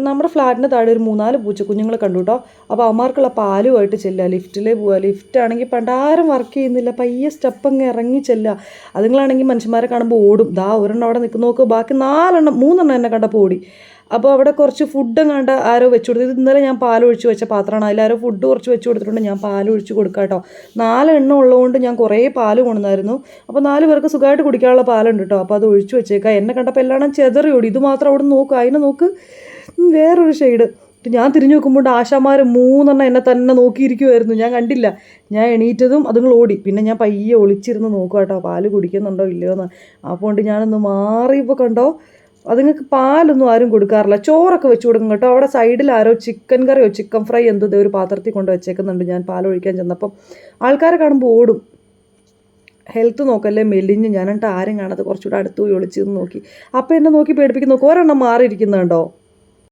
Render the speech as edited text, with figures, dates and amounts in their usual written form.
നമ്മുടെ ഫ്ലാറ്റിൻ്റെ താഴെ ഒരു 3-4 പൂച്ചക്കുഞ്ഞുങ്ങളെ കണ്ടു കേട്ടോ. അപ്പോൾ അവന്മാർക്കുള്ള പാലുമായിട്ട് ചെല്ലുക, ലിഫ്റ്റിൽ പോവുക. ലിഫ്റ്റാണെങ്കിൽ പണ്ടാരം വർക്ക് ചെയ്യുന്നില്ല, പയ്യെ സ്റ്റെപ്പങ്ങ് ഇറങ്ങി ചെല്ലുക. അതുങ്ങളാണെങ്കിൽ മനുഷ്യന്മാരെ കാണുമ്പോൾ ഓടും. ദാ ഒരെണ്ണം അവിടെ നിൽക്കുന്ന നോക്കുക, ബാക്കി 3 എന്നെ കണ്ടപ്പോൾ ഓടി. അപ്പോൾ അവിടെ കുറച്ച് ഫുഡും കണ്ട ആരോ വെച്ച് കൊടുത്തത്. ഇന്നലെ ഞാൻ പാലൊഴിച്ച് വെച്ച പാത്രമാണ്, അതിലാരോ ഫുഡ് കുറച്ച് വെച്ച് കൊടുത്തിട്ടുണ്ട്. ഞാൻ പാലൊഴിച്ച് കൊടുക്കാം കേട്ടോ. 4 എണ്ണം ഉള്ളതുകൊണ്ട് ഞാൻ കുറേ പാല് കൊണ്ടുവന്നായിരുന്നു. അപ്പോൾ 4 പേർക്ക് സുഖമായിട്ട് കുടിക്കാനുള്ള പാലുണ്ട് കേട്ടോ. അപ്പോൾ അത് ഒഴിച്ച് വെച്ചേക്കാം. എന്നെ കണ്ടപ്പോൾ എല്ലാം ചെതറി ഓടി. ഇത് മാത്രം അവിടെ നിന്ന് നോക്കുക, അതിനെ നോക്ക്, വേറൊരു ഷെയ്ഡ്. ഞാൻ തിരിഞ്ഞു നോക്കുമ്പോൾ ആശാമാർ 3 എന്നെ തന്നെ നോക്കിയിരിക്കുമായിരുന്നു. ഞാൻ കണ്ടില്ല. ഞാൻ എണീറ്റതും അതുങ്ങൾ ഓടി. പിന്നെ ഞാൻ പയ്യെ ഒളിച്ചിരുന്ന് നോക്കുക കേട്ടോ, പാല് കുടിക്കുന്നുണ്ടോ ഇല്ലയോ എന്ന്. അപ്പോൾ ഞാനൊന്ന് മാറിയപ്പോൾ കണ്ടോ, അതുങ്ങൾക്ക് പാലൊന്നും ആരും കൊടുക്കാറില്ല. ചോറൊക്കെ വെച്ച് കൊടുക്കും കേട്ടോ. അവിടെ സൈഡിൽ ആരോ ചിക്കൻ കറിയോ ചിക്കൻ ഫ്രൈ എന്തോ ഒരു പാത്രത്തിൽ കൊണ്ട് വെച്ചേക്കുന്നുണ്ട്. ഞാൻ പാലൊഴിക്കാൻ ചെന്നപ്പം ആൾക്കാരെ കാണുമ്പോൾ ഓടും. ഹെൽത്ത് നോക്കല്ലേ മെലിഞ്ഞ്. ഞാനിട്ട് ആരും കാണാതെ കുറച്ചുകൂടെ അടുത്ത് പോയി ഒളിച്ചിരുന്ന് നോക്കി. അപ്പോൾ എന്നെ നോക്കി പേടിപ്പിക്കുന്നു. ഒരെണ്ണം മാറിയിരിക്കുന്നുണ്ടോ.